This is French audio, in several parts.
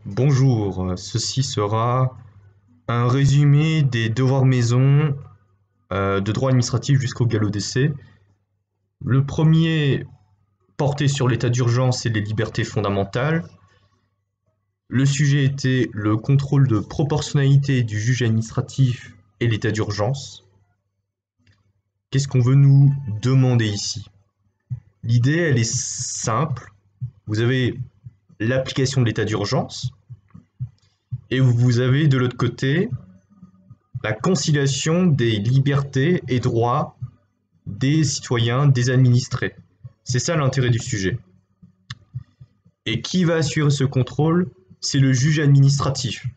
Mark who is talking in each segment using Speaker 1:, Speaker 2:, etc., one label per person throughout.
Speaker 1: Bonjour, ceci sera un résumé des devoirs maison de droit administratif jusqu'au galop d'essai. Le premier portait sur l'état d'urgence et les libertés fondamentales. Le sujet était le contrôle de proportionnalité du juge administratif et l'état d'urgence. Qu'est-ce qu'on veut nous demander ici? L'idée, elle est simple. Vous avez l'application de l'état d'urgence et vous avez de l'autre côté la conciliation des libertés et droits des citoyens, des administrés. C'est ça l'intérêt du sujet. Et qui va assurer ce contrôle? C'est le juge administratif.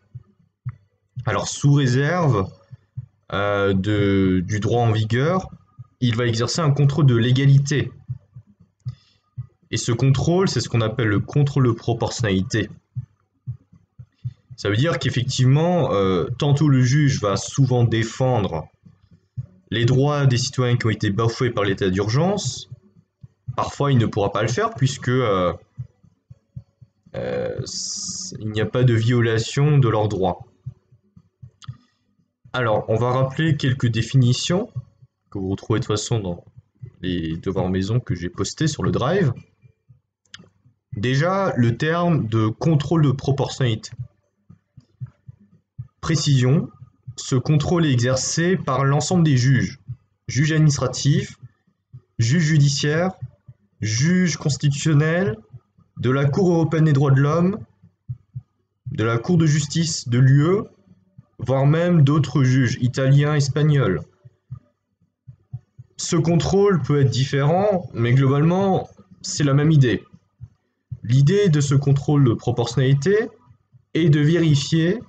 Speaker 1: Alors sous réserve du droit en vigueur, il va exercer un contrôle de légalité. Et ce contrôle, c'est ce qu'on appelle le contrôle de proportionnalité. Ça veut dire qu'effectivement, tantôt le juge va souvent défendre les droits des citoyens qui ont été bafoués par l'état d'urgence. Parfois, il ne pourra pas le faire puisque il n'y a pas de violation de leurs droits. Alors, on va rappeler quelques définitions que vous retrouvez de toute façon dans les devoirs maison que j'ai postés sur le Drive. Déjà, le terme de contrôle de proportionnalité. Précision, ce contrôle est exercé par l'ensemble des juges, juges administratifs, juges judiciaires, juges constitutionnels, de la Cour européenne des droits de l'homme, de la Cour de justice de l'UE, voire même d'autres juges italiens, espagnols. Ce contrôle peut être différent, mais globalement, c'est la même idée. L'idée de ce contrôle de proportionnalité est de vérifier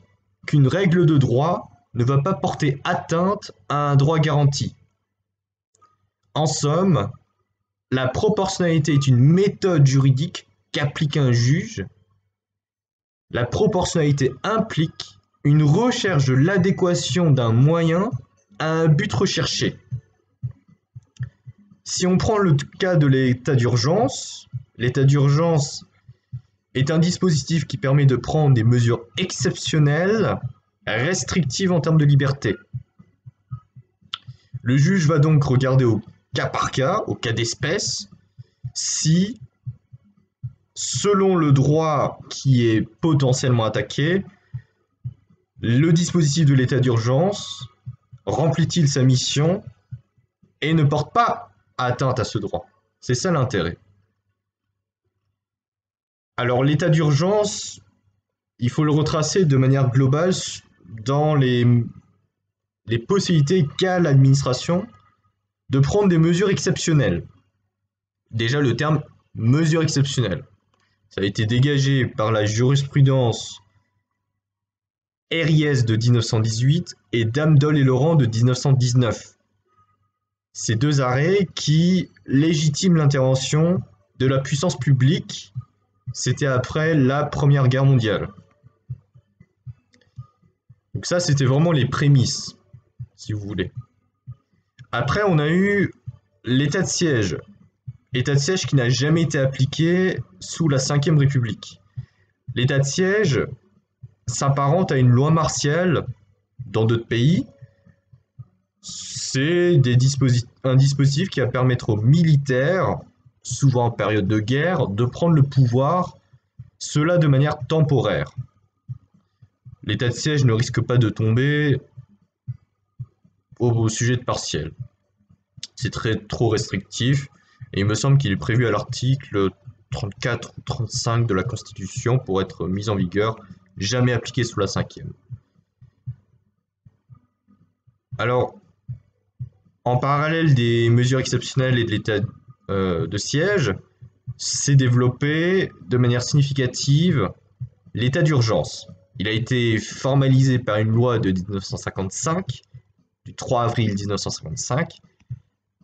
Speaker 1: qu'une règle de droit ne va pas porter atteinte à un droit garanti. En somme, la proportionnalité est une méthode juridique qu'applique un juge. La proportionnalité implique une recherche de l'adéquation d'un moyen à un but recherché. Si on prend le cas de l'état d'urgence est un dispositif qui permet de prendre des mesures exceptionnelles, restrictives en termes de liberté. Le juge va donc regarder au cas par cas, au cas d'espèce, si, selon le droit qui est potentiellement attaqué, le dispositif de l'état d'urgence remplit-il sa mission et ne porte pas atteinte à ce droit. C'est ça l'intérêt. Alors l'état d'urgence, il faut le retracer de manière globale dans les possibilités qu'a l'administration de prendre des mesures exceptionnelles. Déjà le terme mesure exceptionnelle, ça a été dégagé par la jurisprudence Herriès de 1918 et Damdol et Laurent de 1919. Ces deux arrêts qui légitiment l'intervention de la puissance publique. C'était après la Première Guerre mondiale. Donc ça, c'était vraiment les prémices, si vous voulez. Après, on a eu l'état de siège. L'état de siège qui n'a jamais été appliqué sous la Ve République. L'état de siège s'apparente à une loi martiale dans d'autres pays. C'est un dispositif qui va permettre aux militaires, souvent en période de guerre, de prendre le pouvoir, cela de manière temporaire. L'état de siège ne risque pas de tomber au sujet de partiel. C'est trop restrictif et il me semble qu'il est prévu à l'article 34 ou 35 de la Constitution pour être mis en vigueur, jamais appliqué sous la Ve. Alors, en parallèle des mesures exceptionnelles et de l'état de siège, s'est développé de manière significative l'état d'urgence. Il a été formalisé par une loi de 1955, du 3 avril 1955,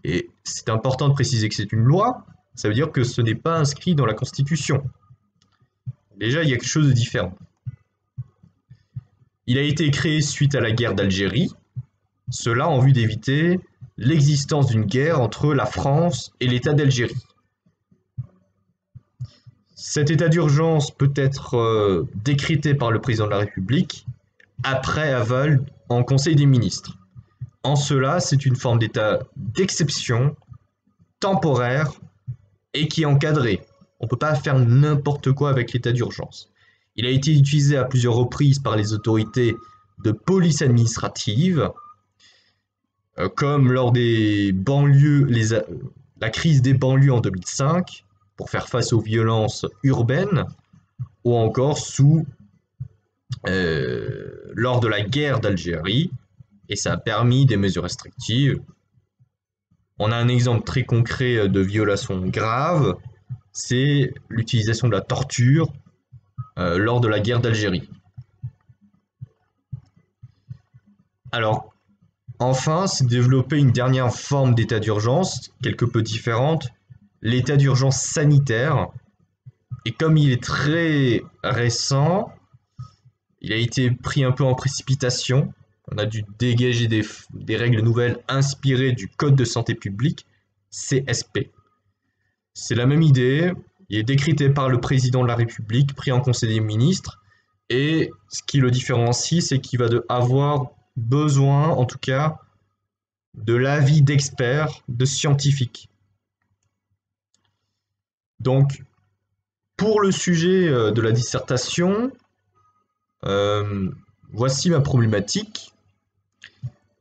Speaker 1: et c'est important de préciser que c'est une loi, ça veut dire que ce n'est pas inscrit dans la Constitution. Déjà, il y a quelque chose de différent. Il a été créé suite à la guerre d'Algérie, cela en vue d'éviter l'existence d'une guerre entre la France et l'État d'Algérie. Cet état d'urgence peut être décrété par le président de la République après aval en Conseil des ministres. En cela, c'est une forme d'état d'exception, temporaire et qui est encadré. On ne peut pas faire n'importe quoi avec l'état d'urgence. Il a été utilisé à plusieurs reprises par les autorités de police administrative, comme lors des banlieues, la crise des banlieues en 2005, pour faire face aux violences urbaines, ou encore lors de la guerre d'Algérie, et ça a permis des mesures restrictives. On a un exemple très concret de violation grave, c'est l'utilisation de la torture lors de la guerre d'Algérie. Alors, enfin, c'est développer une dernière forme d'état d'urgence, quelque peu différente, l'état d'urgence sanitaire. Et comme il est très récent, il a été pris un peu en précipitation. On a dû dégager des règles nouvelles inspirées du Code de santé publique, CSP. C'est la même idée, il est décrété par le président de la République, pris en Conseil des ministres, et ce qui le différencie, c'est qu'il va avoir besoin, en tout cas, de l'avis d'experts, de scientifiques. Donc, pour le sujet de la dissertation, voici ma problématique.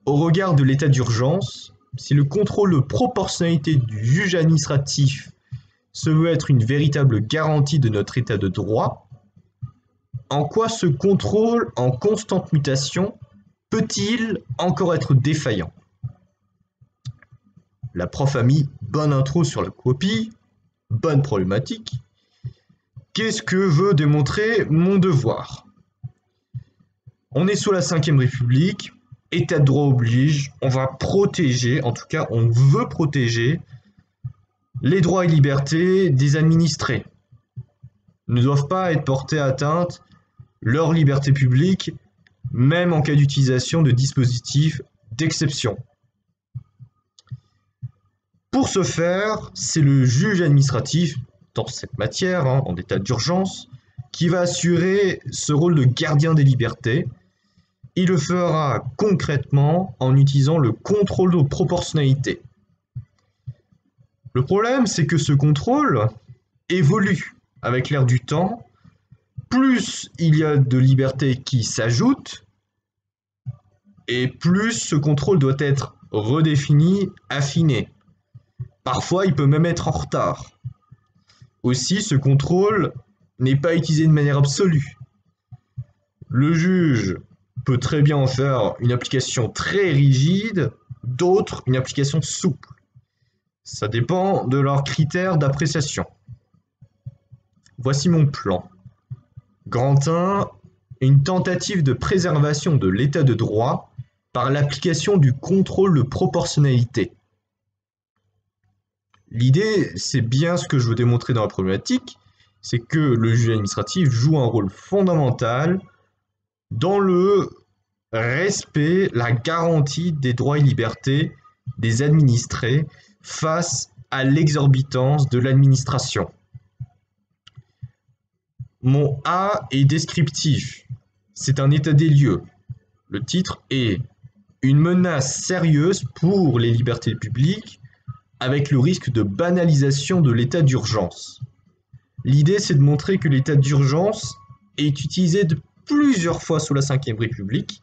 Speaker 1: Au regard de l'état d'urgence, si le contrôle de proportionnalité du juge administratif se veut être une véritable garantie de notre état de droit, en quoi ce contrôle en constante mutation peut-il encore être défaillant? La prof a mis bonne intro sur la copie, bonne problématique. Qu'est-ce que veut démontrer mon devoir? On est sous la 5e République, état de droit oblige, on va protéger, en tout cas on veut protéger les droits et libertés des administrés. Ne doivent pas être portés atteinte leur liberté publique, même en cas d'utilisation de dispositifs d'exception. Pour ce faire, c'est le juge administratif, dans cette matière, en état d'urgence, qui va assurer ce rôle de gardien des libertés. Il le fera concrètement en utilisant le contrôle de proportionnalité. Le problème, c'est que ce contrôle évolue avec l'air du temps. Plus il y a de libertés qui s'ajoutent, et plus ce contrôle doit être redéfini, affiné. Parfois, il peut même être en retard. Aussi, ce contrôle n'est pas utilisé de manière absolue. Le juge peut très bien en faire une application très rigide, d'autres une application souple. Ça dépend de leurs critères d'appréciation. Voici mon plan. Grand 1, une tentative de préservation de l'état de droit par l'application du contrôle de proportionnalité. L'idée, c'est bien ce que je veux démontrer dans la problématique, c'est que le juge administratif joue un rôle fondamental dans le respect, la garantie des droits et libertés des administrés face à l'exorbitance de l'administration. Mon A est descriptif, c'est un état des lieux. Le titre est « Une menace sérieuse pour les libertés publiques avec le risque de banalisation de l'état d'urgence ». L'idée, c'est de montrer que l'état d'urgence est utilisé de plusieurs fois sous la 5e République,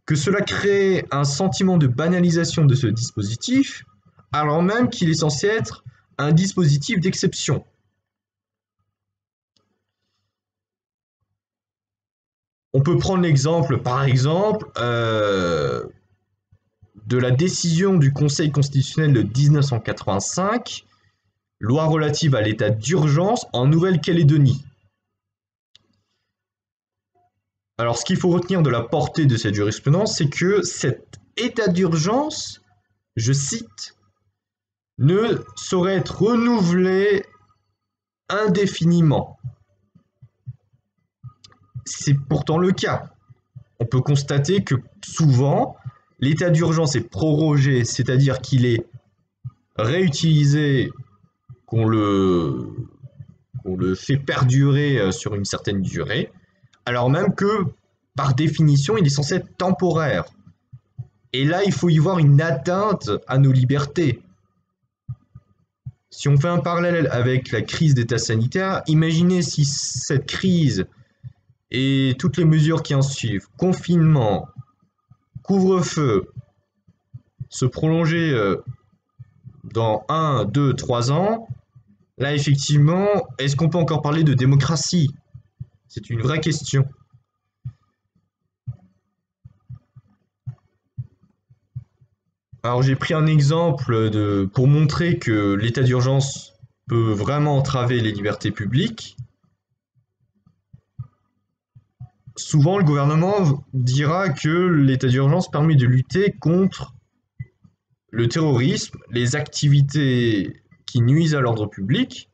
Speaker 1: que cela crée un sentiment de banalisation de ce dispositif, alors même qu'il est censé être un dispositif d'exception. On peut prendre l'exemple, par exemple, de la décision du Conseil constitutionnel de 1985, loi relative à l'état d'urgence en Nouvelle-Calédonie. Alors, ce qu'il faut retenir de la portée de cette jurisprudence, c'est que cet état d'urgence, je cite, ne saurait être renouvelé indéfiniment. C'est pourtant le cas. On peut constater que souvent, l'état d'urgence est prorogé, c'est-à-dire qu'il est réutilisé, qu'on on le fait perdurer sur une certaine durée, alors même que, par définition, il est censé être temporaire. Et là, il faut y voir une atteinte à nos libertés. Si on fait un parallèle avec la crise d'état sanitaire, imaginez si cette crise et toutes les mesures qui en suivent, confinement, couvre-feu, se prolongeaient dans 1, 2, 3 ans, là effectivement, est-ce qu'on peut encore parler de démocratie? C'est une vraie question. Alors j'ai pris un exemple pour montrer que l'état d'urgence peut vraiment entraver les libertés publiques. Souvent, le gouvernement dira que l'état d'urgence permet de lutter contre le terrorisme, les activités qui nuisent à l'ordre public.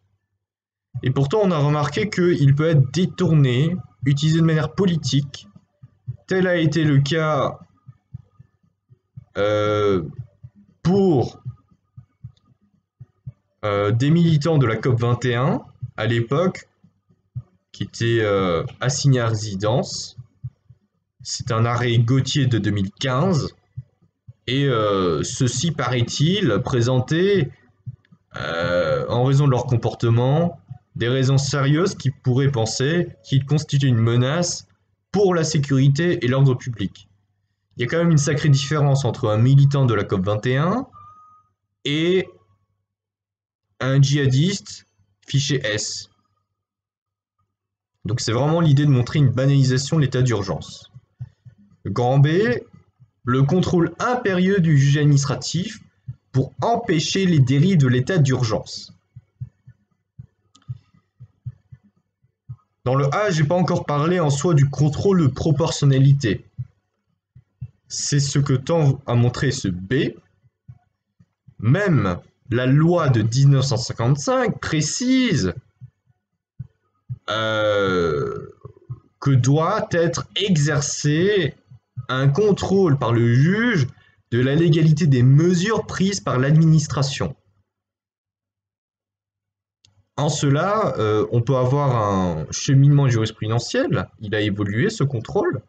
Speaker 1: Et pourtant, on a remarqué qu'il peut être détourné, utilisé de manière politique. Tel a été le cas pour des militants de la COP 21 à l'époque, qui étaient assignés à résidence. C'est un arrêt Gauthier de 2015. Et ceci, paraît-il, présentait, en raison de leur comportement, des raisons sérieuses qui pourraient penser qu'ils constituent une menace pour la sécurité et l'ordre public. Il y a quand même une sacrée différence entre un militant de la COP 21 et un djihadiste fiché S. Donc c'est vraiment l'idée de montrer une banalisation de l'état d'urgence. Grand B, le contrôle impérieux du juge administratif pour empêcher les dérives de l'état d'urgence. Dans le A, je n'ai pas encore parlé en soi du contrôle de proportionnalité. C'est ce que tend à montrer ce B. Même la loi de 1955 précise que doit être exercé un contrôle par le juge de la légalité des mesures prises par l'administration. En cela, on peut avoir un cheminement jurisprudentiel. Il a évolué, ce contrôle.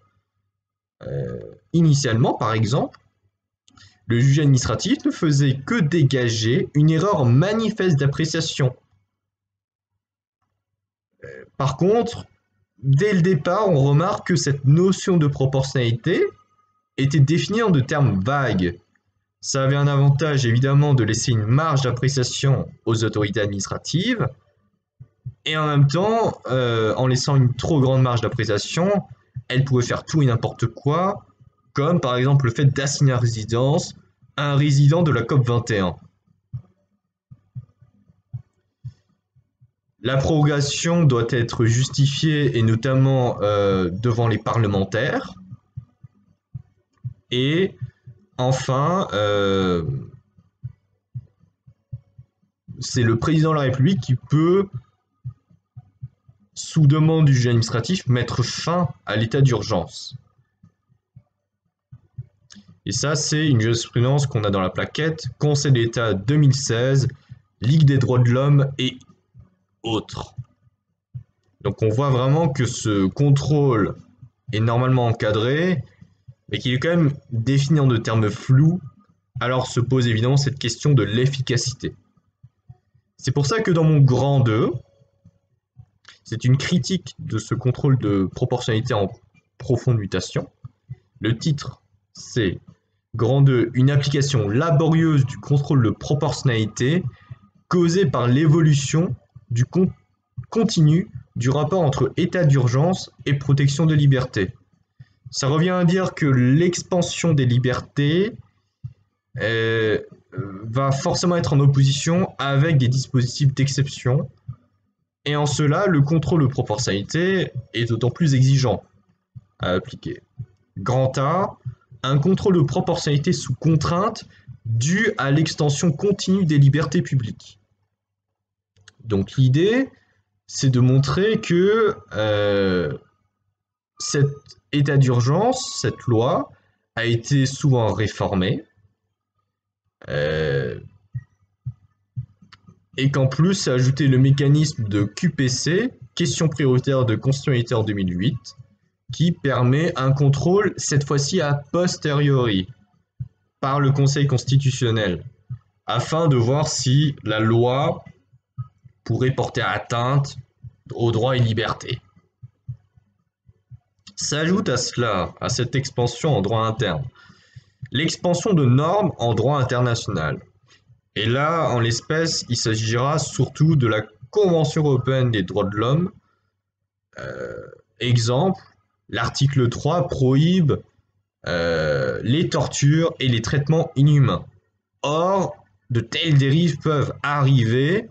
Speaker 1: Initialement, par exemple, le juge administratif ne faisait que dégager une erreur manifeste d'appréciation. Par contre, dès le départ, on remarque que cette notion de proportionnalité était définie en de termes vagues. Ça avait un avantage évidemment de laisser une marge d'appréciation aux autorités administratives, et en même temps, en laissant une trop grande marge d'appréciation, elles pouvaient faire tout et n'importe quoi, comme par exemple le fait d'assigner à résidence un résident de la COP 21. La prorogation doit être justifiée, et notamment devant les parlementaires. Et enfin, c'est le président de la République qui peut, sous demande du juge administratif, mettre fin à l'état d'urgence. Et ça, c'est une jurisprudence qu'on a dans la plaquette, Conseil d'État 2016, Ligue des droits de l'homme et autres. Donc on voit vraiment que ce contrôle est normalement encadré, mais qu'il est quand même défini en de termes flous, alors se pose évidemment cette question de l'efficacité. C'est pour ça que dans mon grand 2, c'est une critique de ce contrôle de proportionnalité en profonde mutation. Le titre, c'est grand 2, une application laborieuse du contrôle de proportionnalité causée par l'évolution du continu du rapport entre état d'urgence et protection de liberté. Ça revient à dire que l'expansion des libertés va forcément être en opposition avec des dispositifs d'exception, et en cela, le contrôle de proportionnalité est d'autant plus exigeant à appliquer. Grand A, un contrôle de proportionnalité sous contrainte dû à l'extension continue des libertés publiques. Donc l'idée, c'est de montrer que cet état d'urgence, cette loi, a été souvent réformée. et qu'en plus, c'est ajouté le mécanisme de QPC, question prioritaire de constitutionnalité en 2008, qui permet un contrôle, cette fois-ci a posteriori, par le Conseil constitutionnel, afin de voir si la loi pourrait porter atteinte aux droits et libertés. S'ajoute à cela, à cette expansion en droit interne, l'expansion de normes en droit international. Et là, en l'espèce, il s'agira surtout de la Convention européenne des droits de l'homme. Exemple, l'article 3 prohibe les tortures et les traitements inhumains. Or, de telles dérives peuvent arriver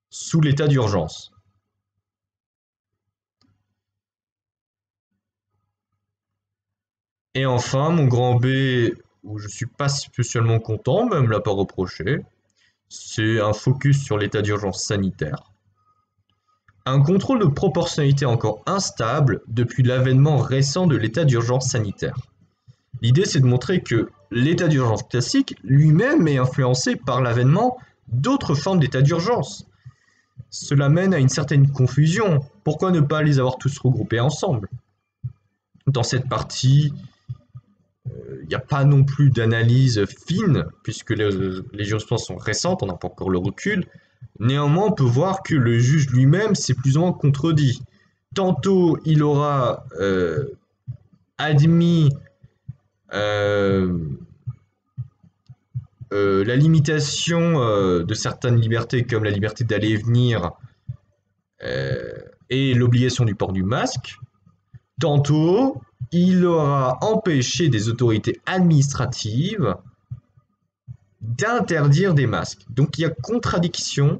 Speaker 1: sous l'état d'urgence. Et enfin, mon grand B, où je suis pas spécialement content, même l'a pas reproché, c'est un focus sur l'état d'urgence sanitaire. Un contrôle de proportionnalité encore instable depuis l'avènement récent de l'état d'urgence sanitaire. L'idée, c'est de montrer que l'état d'urgence classique lui-même est influencé par l'avènement d'autres formes d'état d'urgence. Cela mène à une certaine confusion. Pourquoi ne pas les avoir tous regroupés ensemble? Dans cette partie, il n'y a pas non plus d'analyse fine, puisque les jurisprudences sont récentes, on n'a pas encore le recul. Néanmoins, on peut voir que le juge lui-même s'est plus ou moins contredit. Tantôt, il aura admis la limitation de certaines libertés, comme la liberté d'aller et venir, et l'obligation du port du masque. Tantôt, il aura empêché des autorités administratives d'interdire des masques. Donc il y a contradiction,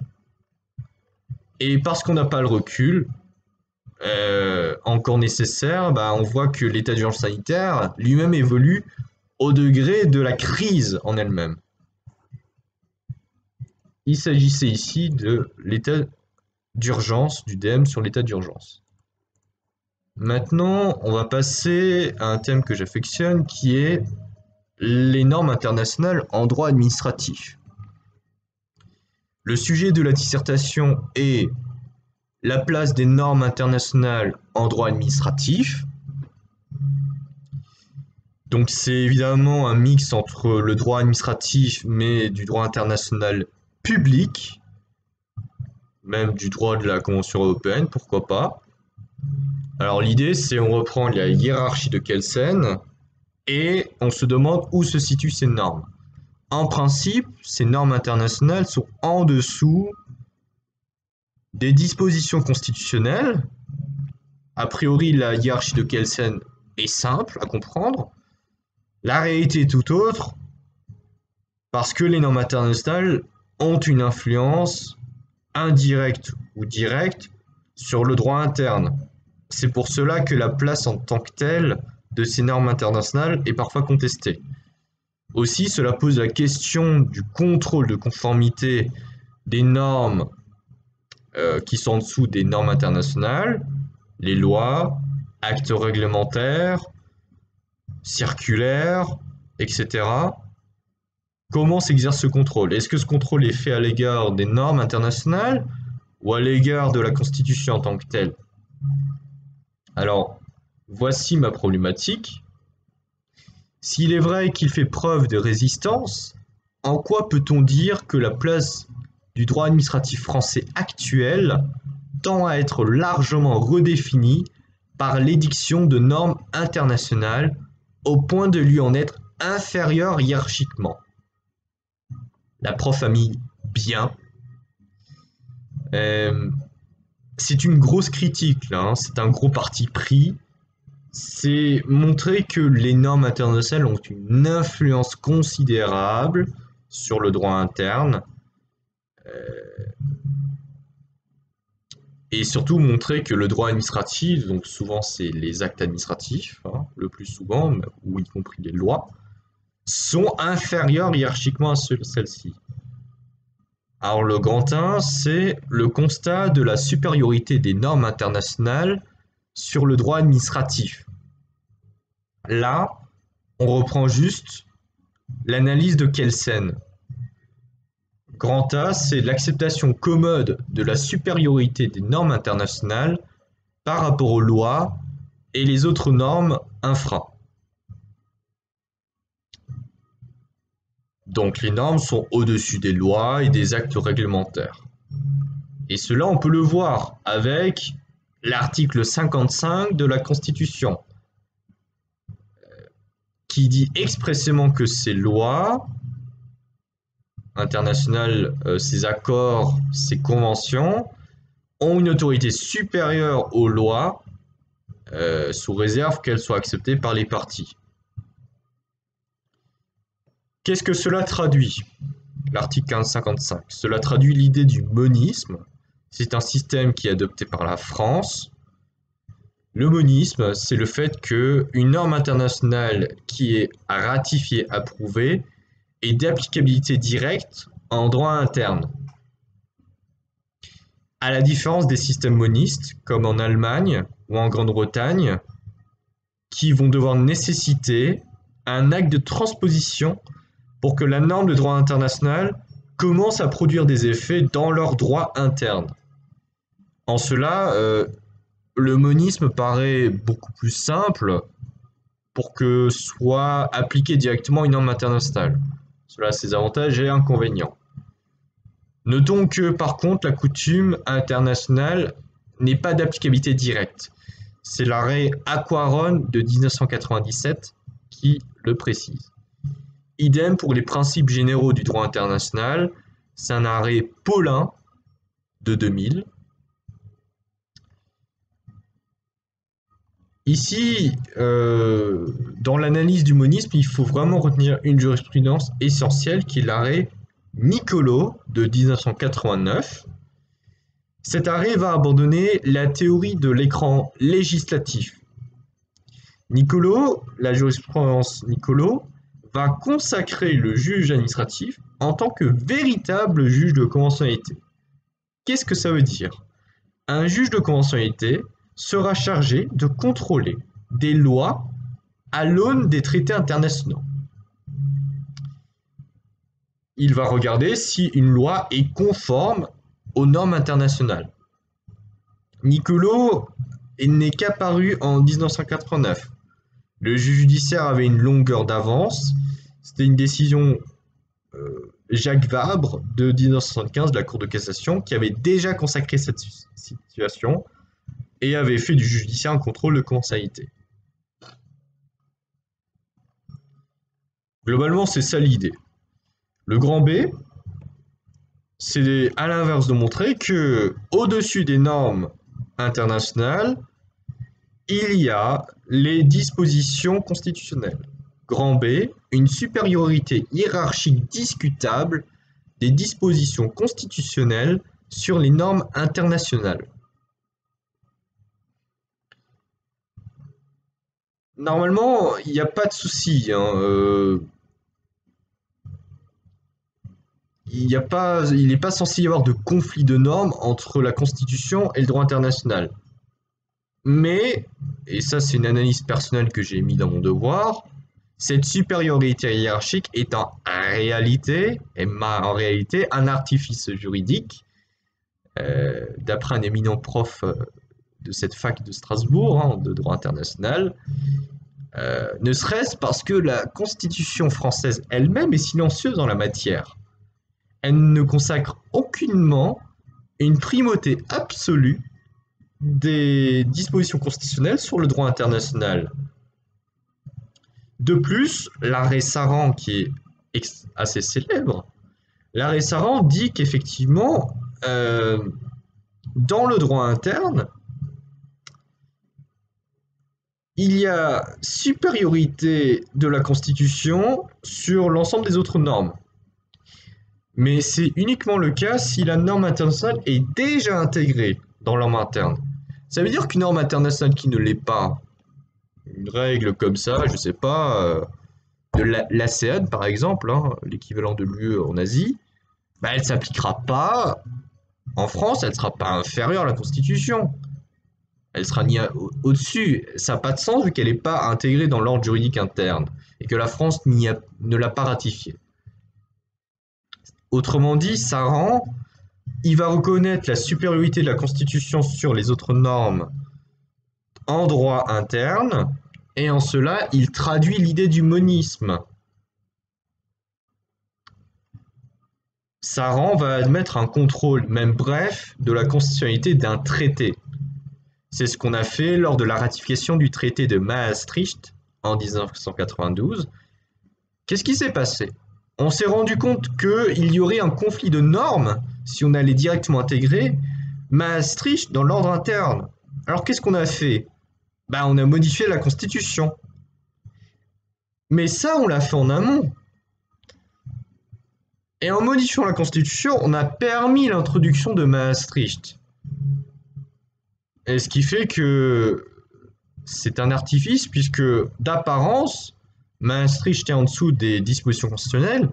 Speaker 1: et parce qu'on n'a pas le recul encore nécessaire, on voit que l'état d'urgence sanitaire lui-même évolue au degré de la crise en elle-même. Il s'agissait ici de l'état d'urgence, du DM sur l'état d'urgence. Maintenant, on va passer à un thème que j'affectionne qui est les normes internationales en droit administratif. Le sujet de la dissertation est la place des normes internationales en droit administratif. Donc c'est évidemment un mix entre le droit administratif mais du droit international public, même du droit de la Convention européenne, pourquoi pas. Alors l'idée, c'est on reprend la hiérarchie de Kelsen et on se demande où se situent ces normes. En principe, ces normes internationales sont en dessous des dispositions constitutionnelles. A priori, la hiérarchie de Kelsen est simple à comprendre. La réalité est tout autre parce que les normes internationales ont une influence indirecte ou directe sur le droit interne. C'est pour cela que la place en tant que telle de ces normes internationales est parfois contestée. Aussi, cela pose la question du contrôle de conformité des normes qui sont en dessous des normes internationales, les lois, actes réglementaires, circulaires, etc. Comment s'exerce ce contrôle? Est-ce que ce contrôle est fait à l'égard des normes internationales ou à l'égard de la Constitution en tant que telle? Alors, voici ma problématique. S'il est vrai qu'il fait preuve de résistance, en quoi peut-on dire que la place du droit administratif français actuel tend à être largement redéfinie par l'édiction de normes internationales au point de lui en être inférieur hiérarchiquement? La prof a mis bien. C'est une grosse critique là, hein. C'est un gros parti pris. C'est montrer que les normes internationales ont une influence considérable sur le droit interne. Et surtout montrer que le droit administratif, donc souvent c'est les actes administratifs, hein, le plus souvent, ou y compris les lois, sont inférieurs hiérarchiquement à celles-ci. Alors le grand 1, c'est le constat de la supériorité des normes internationales sur le droit administratif. Là, on reprend juste l'analyse de Kelsen. Grand A, c'est l'acceptation commode de la supériorité des normes internationales par rapport aux lois et les autres normes infra. Donc les normes sont au-dessus des lois et des actes réglementaires. Et cela, on peut le voir avec l'article 55 de la Constitution, qui dit expressément que ces lois internationales, ces accords, ces conventions, ont une autorité supérieure aux lois, sous réserve qu'elles soient acceptées par les parties. Qu'est-ce que cela traduit? L'article 1555. Cela traduit l'idée du monisme. C'est un système qui est adopté par la France. Le monisme, c'est le fait qu'une norme internationale qui est ratifiée, approuvée, est d'applicabilité directe en droit interne. À la différence des systèmes monistes, comme en Allemagne ou en Grande-Bretagne, qui vont devoir nécessiter un acte de transposition pour que la norme de droit international commence à produire des effets dans leur droit interne. En cela, le monisme paraît beaucoup plus simple pour que soit appliquée directement une norme internationale. Cela a ses avantages et inconvénients. Notons que par contre, la coutume internationale n'est pas d'applicabilité directe. C'est l'arrêt Aquaron de 1997 qui le précise. Idem pour les principes généraux du droit international, c'est un arrêt Paulin de 2000. Ici, dans l'analyse du monisme, il faut vraiment retenir une jurisprudence essentielle qui est l'arrêt Niccolo de 1989. Cet arrêt va abandonner la théorie de l'écran législatif. Niccolo, la jurisprudence Niccolo, va consacrer le juge administratif en tant que véritable juge de conventionnalité. Qu'est-ce que ça veut dire? Un juge de conventionnalité sera chargé de contrôler des lois à l'aune des traités internationaux. Il va regarder si une loi est conforme aux normes internationales. Niccolo n'est qu'apparu en 1989. Le juge judiciaire avait une longueur d'avance. C'était une décision Jacques Vabre de 1975 de la Cour de cassation qui avait déjà consacré cette situation et avait fait du juge judiciaire un contrôle de conventionnalité. Globalement, c'est ça l'idée. Le grand B, c'est à l'inverse de montrer que au-dessus des normes internationales, il y a les dispositions constitutionnelles. Grand B, une supériorité hiérarchique discutable des dispositions constitutionnelles sur les normes internationales. Normalement, il n'y a pas de souci. Il n'est pas censé y avoir de conflit de normes entre la Constitution et le droit international. Mais, et ça c'est une analyse personnelle que j'ai mis dans mon devoir, cette supériorité hiérarchique est en réalité un artifice juridique, d'après un éminent prof de cette fac de Strasbourg, de droit international, ne serait-ce parce que la Constitution française elle-même est silencieuse en la matière. Elle ne consacre aucunement une primauté absolue des dispositions constitutionnelles sur le droit international. De plus, l'arrêt Saran, qui est assez célèbre, l'arrêt Saran dit qu'effectivement, dans le droit interne, il y a supériorité de la Constitution sur l'ensemble des autres normes. Mais c'est uniquement le cas si la norme internationale est déjà intégrée dans la norme interne. Ça veut dire qu'une norme internationale qui ne l'est pas, une règle comme ça, je sais pas, de l'ASEAN par exemple, l'équivalent de l'UE en Asie, elle ne s'appliquera pas en France, elle ne sera pas inférieure à la Constitution. Elle sera ni au-dessus. Ça n'a pas de sens vu qu'elle n'est pas intégrée dans l'ordre juridique interne et que la France ne l'a pas ratifiée. Autrement dit, il va reconnaître la supériorité de la Constitution sur les autres normes en droit interne, et en cela, il traduit l'idée du monisme. Saran va admettre un contrôle, même bref, de la constitutionnalité d'un traité. C'est ce qu'on a fait lors de la ratification du traité de Maastricht en 1992. Qu'est-ce qui s'est passé? On s'est rendu compte qu'il y aurait un conflit de normes si on allait directement intégrer Maastricht dans l'ordre interne. Alors qu'est-ce qu'on a fait? On a modifié la Constitution. Mais ça, on l'a fait en amont. Et en modifiant la Constitution, on a permis l'introduction de Maastricht. Et ce qui fait que c'est un artifice, puisque d'apparence, Maastricht est en dessous des dispositions constitutionnelles,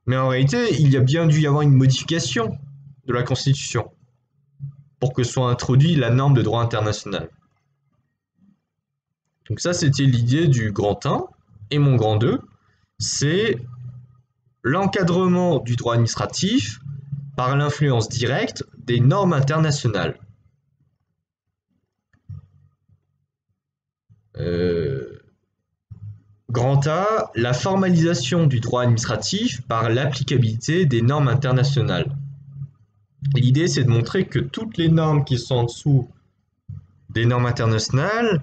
Speaker 1: mais en réalité, il y a bien dû y avoir une modification de la Constitution pour que soit introduite la norme de droit international. Donc ça, c'était l'idée du grand 1. Et mon grand 2, c'est l'encadrement du droit administratif par l'influence directe des normes internationales. Grand A, la formalisation du droit administratif par l'applicabilité des normes internationales. L'idée, c'est de montrer que toutes les normes qui sont en dessous des normes internationales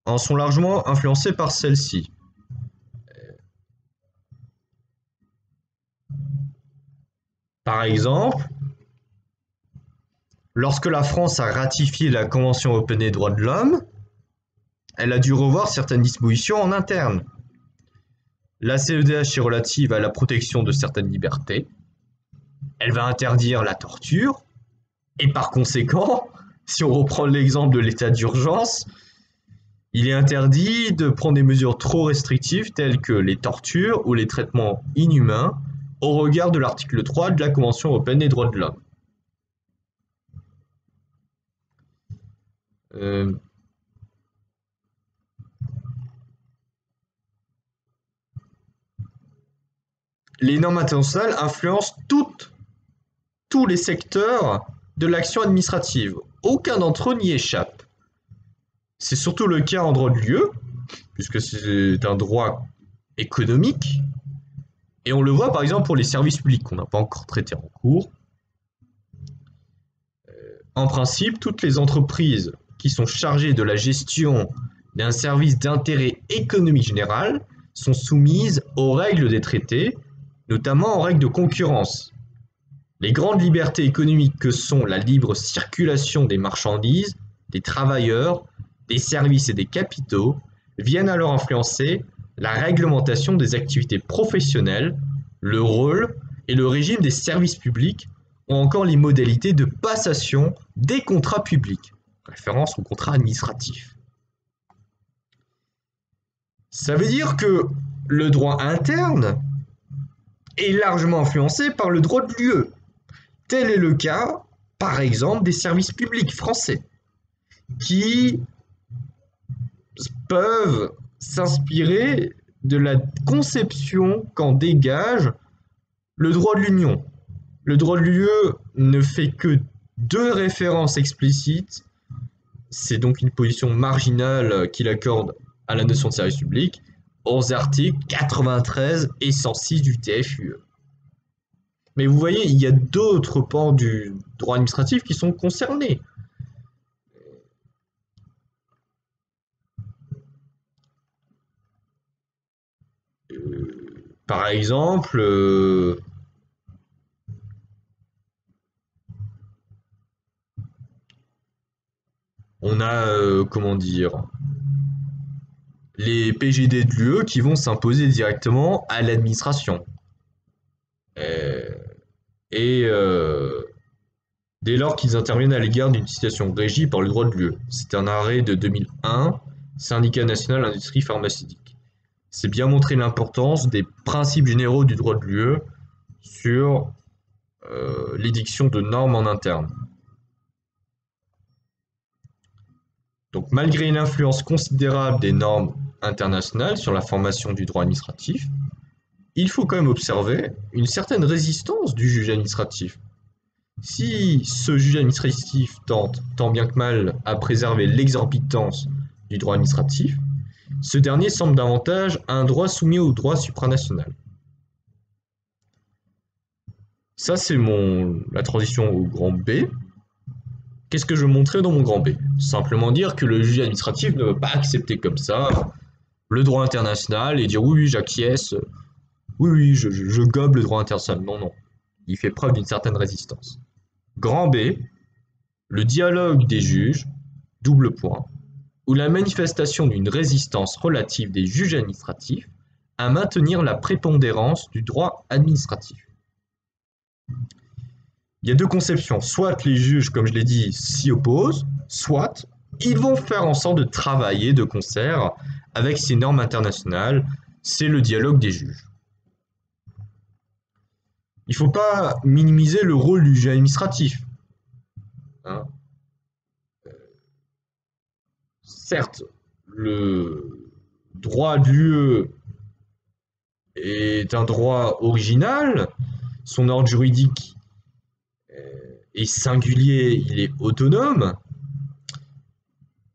Speaker 1: en sont largement influencées par celles-ci. Par exemple, lorsque la France a ratifié la Convention européenne des droits de l'homme, elle a dû revoir certaines dispositions en interne. La CEDH est relative à la protection de certaines libertés. Elle va interdire la torture. Et par conséquent, si on reprend l'exemple de l'état d'urgence, il est interdit de prendre des mesures trop restrictives telles que les tortures ou les traitements inhumains au regard de l'article 3 de la Convention européenne des droits de l'homme. Les normes internationales influencent tous les secteurs de l'action administrative. Aucun d'entre eux n'y échappe. C'est surtout le cas en droit de l'UE, puisque c'est un droit économique. Et on le voit par exemple pour les services publics qu'on n'a pas encore traités en cours. En principe, toutes les entreprises qui sont chargées de la gestion d'un service d'intérêt économique général sont soumises aux règles des traités, notamment aux règles de concurrence. Les grandes libertés économiques que sont la libre circulation des marchandises, des travailleurs, des services et des capitaux viennent alors influencer la réglementation des activités professionnelles, le rôle et le régime des services publics ou encore les modalités de passation des contrats publics, référence aux contrats administratifs. Ça veut dire que le droit interne est largement influencé par le droit de l'UE. Tel est le cas, par exemple, des services publics français, qui peuvent s'inspirer de la conception qu'en dégage le droit de l'Union. Le droit de l'UE ne fait que 2 références explicites, c'est donc une position marginale qu'il accorde à la notion de service public, aux articles 93 et 106 du TFUE. Mais vous voyez, il y a d'autres pans du droit administratif qui sont concernés. Par exemple, on a, comment dire, les PGD de l'UE qui vont s'imposer directement à l'administration. Et dès lors qu'ils interviennent à l'égard d'une situation régie par le droit de l'UE. C'est un arrêt de 2001, Syndicat national industrie pharmaceutique. C'est bien montrer l'importance des principes généraux du droit de l'UE sur l'édiction de normes en interne. Donc malgré l'influence considérable des normes internationales sur la formation du droit administratif, il faut quand même observer une certaine résistance du juge administratif. Si ce juge administratif tente, tant bien que mal, à préserver l'exorbitance du droit administratif, ce dernier semble davantage un droit soumis au droit supranational. Ça, c'est la transition au grand B. Qu'est-ce que je montrais dans mon grand B? Simplement dire que le juge administratif ne veut pas accepter comme ça le droit international et dire oui, j'acquiesce, oui, je gobe le droit international. Non, non. Il fait preuve d'une certaine résistance. Grand B, le dialogue des juges, double point, ou la manifestation d'une résistance relative des juges administratifs à maintenir la prépondérance du droit administratif. Il y a deux conceptions. Soit les juges, comme je l'ai dit, s'y opposent, soit ils vont faire en sorte de travailler de concert avec ces normes internationales. C'est le dialogue des juges. Il ne faut pas minimiser le rôle du juge administratif. Hein. Certes, le droit de l'UE est un droit original, son ordre juridique est singulier, il est autonome,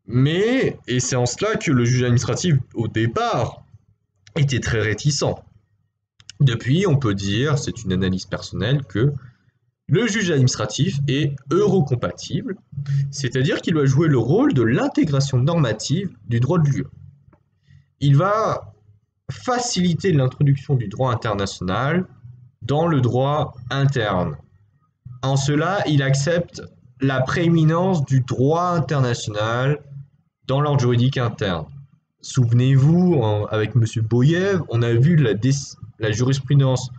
Speaker 1: mais, et c'est en cela que le juge administratif, au départ, était très réticent. Depuis, on peut dire, c'est une analyse personnelle, que le juge administratif est eurocompatible, c'est-à-dire qu'il va jouer le rôle de l'intégration normative du droit de l'UE. Il va faciliter l'introduction du droit international dans le droit interne. En cela, il accepte la prééminence du droit international dans l'ordre juridique interne. Souvenez-vous, avec M. Boyev, on a vu la jurisprudence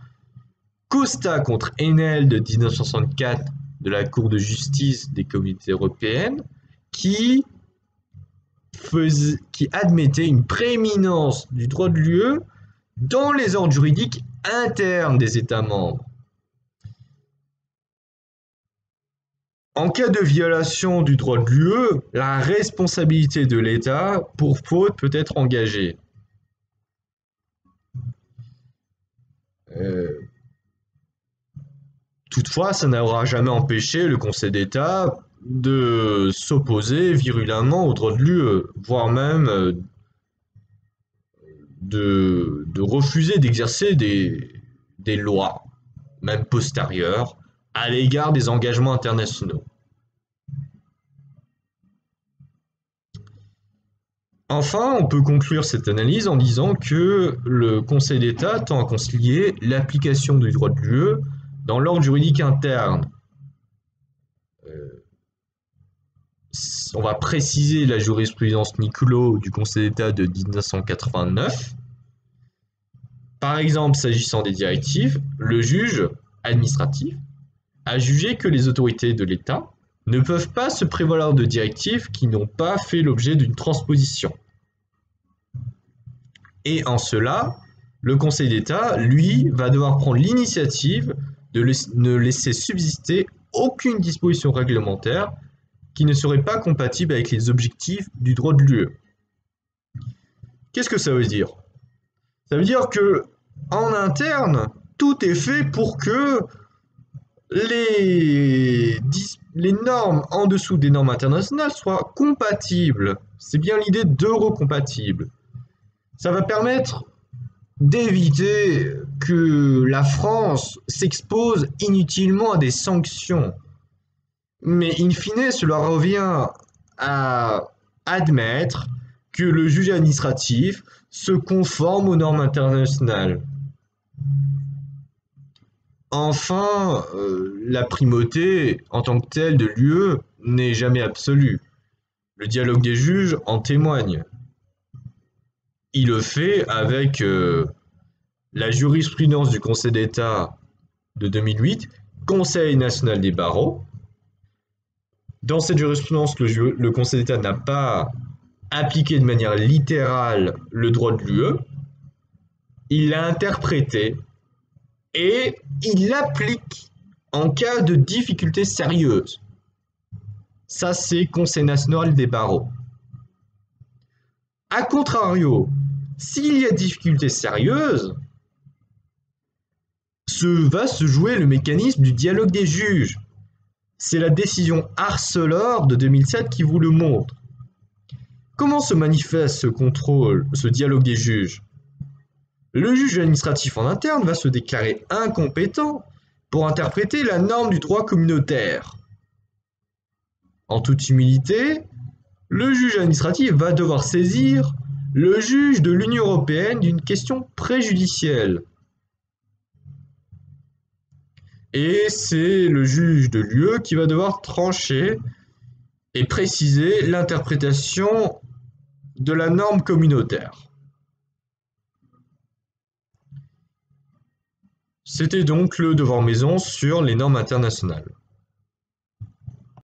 Speaker 1: Costa contre Enel de 1964 de la Cour de justice des communautés européennes qui admettait une prééminence du droit de l'UE dans les ordres juridiques internes des États membres. En cas de violation du droit de l'UE, la responsabilité de l'État pour faute peut être engagée. Toutefois, ça n'aura jamais empêché le Conseil d'État de s'opposer virulemment au droit de l'UE, voire même de refuser d'exercer des lois, même postérieures, à l'égard des engagements internationaux. Enfin, on peut conclure cette analyse en disant que le Conseil d'État tend à concilier l'application du droit de l'UE dans l'ordre juridique interne. On va préciser la jurisprudence Niccolo du Conseil d'État de 1989. Par exemple, s'agissant des directives, le juge administratif a jugé que les autorités de l'État ne peuvent pas se prévaloir de directives qui n'ont pas fait l'objet d'une transposition. Et en cela, le Conseil d'État, lui, va devoir prendre l'initiative de ne laisser subsister aucune disposition réglementaire qui ne serait pas compatible avec les objectifs du droit de l'UE. Qu'est-ce que ça veut dire? Ça veut dire que en interne, tout est fait pour que les normes en dessous des normes internationales soient compatibles. C'est bien l'idée d'eurocompatible. Ça va permettre d'éviter que la France s'expose inutilement à des sanctions. Mais in fine, cela revient à admettre que le juge administratif se conforme aux normes internationales. Enfin, la primauté en tant que telle de l'UE n'est jamais absolue. Le dialogue des juges en témoigne. Il le fait avec la jurisprudence du Conseil d'État de 2008, Conseil national des barreaux. Dans cette jurisprudence, le Conseil d'État n'a pas appliqué de manière littérale le droit de l'UE. Il l'a interprété et il l'applique en cas de difficultés sérieuses. Ça, c'est Conseil national des barreaux. A contrario, s'il y a difficultés sérieuses, va se jouer le mécanisme du dialogue des juges. C'est la décision Arcelor de 2007 qui vous le montre. Comment se manifeste ce contrôle, ce dialogue des juges? Le juge administratif en interne va se déclarer incompétent pour interpréter la norme du droit communautaire. En toute humilité, le juge administratif va devoir saisir le juge de l'Union européenne d'une question préjudicielle. Et c'est le juge de l'UE qui va devoir trancher et préciser l'interprétation de la norme communautaire. C'était donc le devoir maison sur les normes internationales.